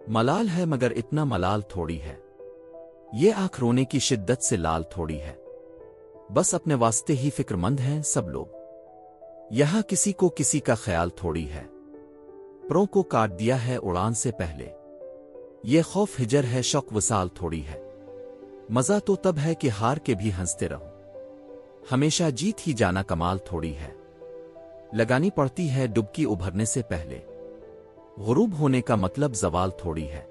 मलाल है मगर इतना मलाल थोड़ी है, ये आंख रोने की शिद्दत से लाल थोड़ी है। बस अपने वास्ते ही फिक्रमंद हैं सब लोग, यहां किसी को किसी का ख्याल थोड़ी है। प्रों को काट दिया है उड़ान से पहले, ये खौफ हिजर है शौक वसाल थोड़ी है। मजा तो तब है कि हार के भी हंसते रहो, हमेशा जीत ही जाना कमाल थोड़ी है। लगानी पड़ती है डुबकी उभरने से पहले, गुरूब होने का मतलब जवाल थोड़ी है।